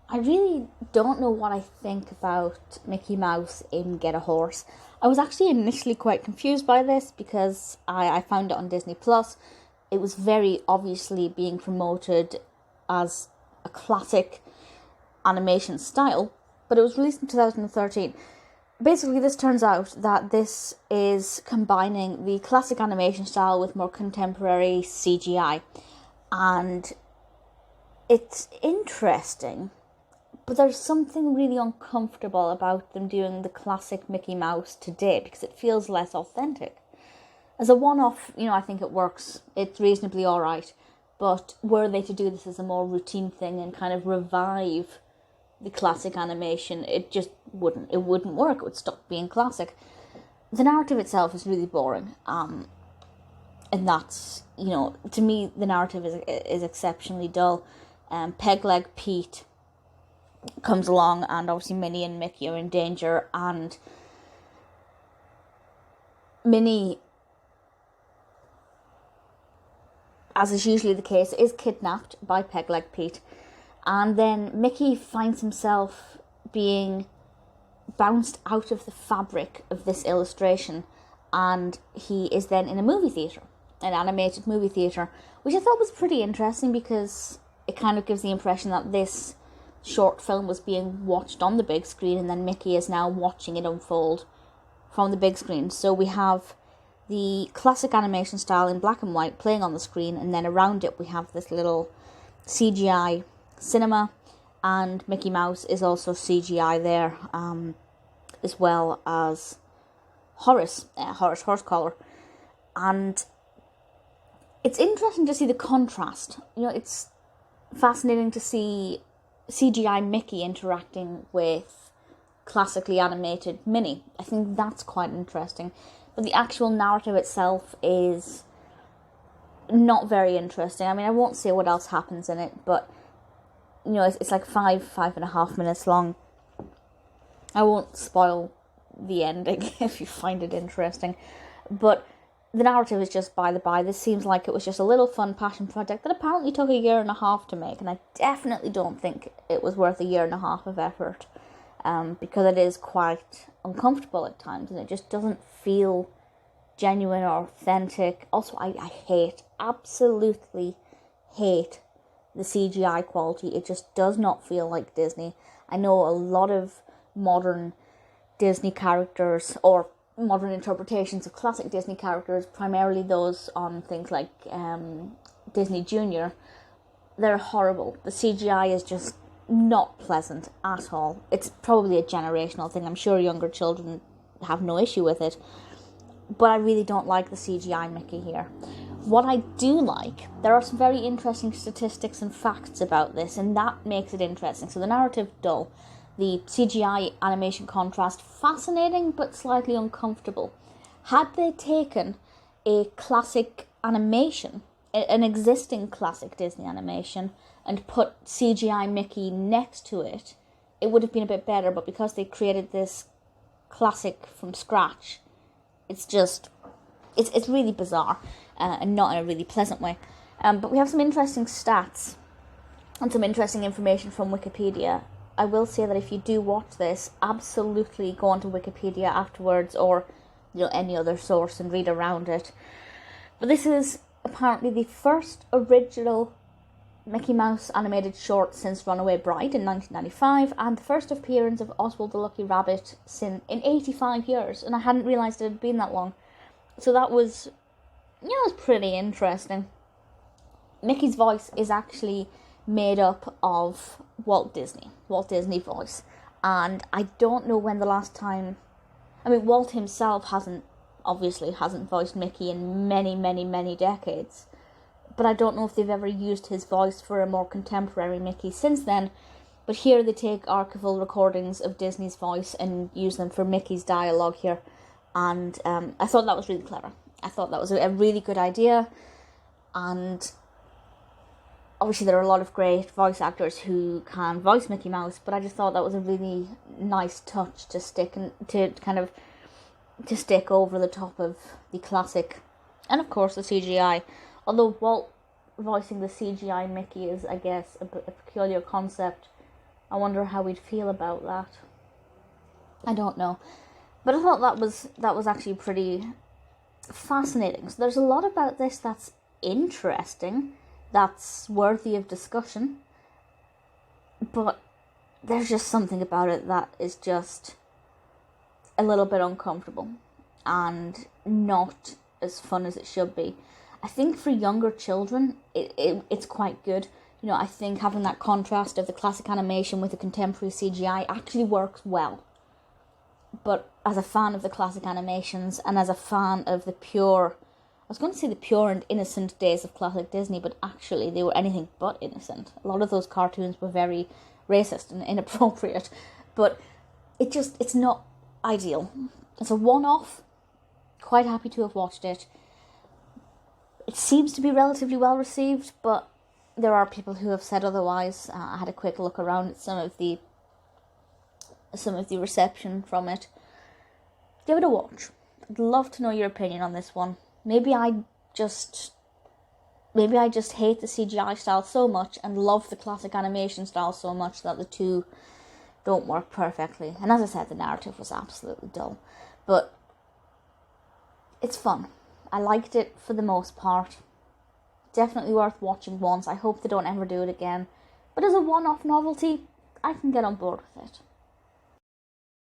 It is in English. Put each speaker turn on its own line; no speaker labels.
I really don't know what I think about Mickey Mouse in Get a Horse. I was actually initially quite confused by this because I found it on Disney Plus. It was very obviously being promoted as a classic animation style, but it was released in 2013. Basically, this turns out that this is combining the classic animation style with more contemporary CGI. And it's interesting, but there's something really uncomfortable about them doing the classic Mickey Mouse today because it feels less authentic. As a one-off, I think it works. It's reasonably alright. But were they to do this as a more routine thing and kind of revive the classic animation, it just wouldn't. It wouldn't work. It would stop being classic. The narrative itself is really boring. And that's, to me, the narrative is exceptionally dull. Pegleg Pete comes along, and obviously Minnie and Mickey are in danger, and Minnie, as is usually the case, is kidnapped by Pegleg Pete. And then Mickey finds himself being bounced out of the fabric of this illustration, and he is then in a movie theatre, an animated movie theatre, which I thought was pretty interesting because it kind of gives the impression that this short film was being watched on the big screen, and then Mickey is now watching it unfold from the big screen. So we have the classic animation style in black and white playing on the screen, and then around it we have this little CGI cinema, and Mickey Mouse is also CGI there, as well as Horace Horsecollar. And it's interesting to see the contrast. It's fascinating to see CGI Mickey interacting with classically animated Minnie. I think that's quite interesting. But the actual narrative itself is not very interesting. I mean, I won't say what else happens in it, but, it's like 5.5 minutes long. I won't spoil the ending if you find it interesting. But the narrative is just by the by. This seems like it was just a little fun passion project that apparently took 1.5 years to make, and I definitely don't think it was worth 1.5 years of effort, because it is quite uncomfortable at times, and it just doesn't feel genuine or authentic. Also, I absolutely hate the CGI quality. It just does not feel like Disney. I know a lot of modern Disney characters, or modern interpretations of classic Disney characters, primarily those on things like Disney Junior, they're horrible. The CGI is just not pleasant at all. It's probably a generational thing. I'm sure younger children have no issue with it, but I really don't like the CGI Mickey here. What I do like, there are some very interesting statistics and facts about this, and that makes it interesting. So the narrative, dull. The CGI animation contrast, fascinating but slightly uncomfortable. Had they taken a classic animation, an existing classic Disney animation, and put CGI Mickey next to it, it would have been a bit better. But because they created this classic from scratch, it's really bizarre, and not in a really pleasant way. But we have some interesting stats and some interesting information from Wikipedia. I will say that if you do watch this, absolutely go onto Wikipedia afterwards, or any other source, and read around it. But this is apparently the first original Mickey Mouse animated short since Runaway Bride in 1995, and the first appearance of Oswald the Lucky Rabbit in 85 years, and I hadn't realised it had been that long. So that was, it was pretty interesting. Mickey's voice is actually made up of Walt Disney voice, and I don't know when the last time, Walt himself hasn't voiced Mickey in many decades, but I don't know if they've ever used his voice for a more contemporary Mickey since then. But here they take archival recordings of Disney's voice and use them for Mickey's dialogue here, and I thought that was really clever. I thought that was a really good idea, and obviously there are a lot of great voice actors who can voice Mickey Mouse, but I just thought that was a really nice touch to stick over the top of the classic, and of course the CGI. Although Walt voicing the CGI Mickey is, I guess, a peculiar concept, I wonder how we'd feel about that. I don't know. But I thought that was actually pretty fascinating. So there's a lot about this that's interesting, that's worthy of discussion, but there's just something about it that is just a little bit uncomfortable and not as fun as it should be. I think for younger children, it's quite good. You know, I think having that contrast of the classic animation with the contemporary CGI actually works well. But as a fan of the classic animations and as a fan of the pure, I was going to say the pure and innocent days of classic Disney, but actually they were anything but innocent. A lot of those cartoons were very racist and inappropriate, but it's not ideal. It's a one-off. Quite happy to have watched it. It seems to be relatively well received, but there are people who have said otherwise. I had a quick look around at some of the reception from it. Give it a watch. I'd love to know your opinion on this one. Maybe I just hate the CGI style so much and love the classic animation style so much that the two don't work perfectly. And as I said, the narrative was absolutely dull. But it's fun. I liked it for the most part. Definitely worth watching once. I hope they don't ever do it again. But as a one-off novelty, I can get on board with it.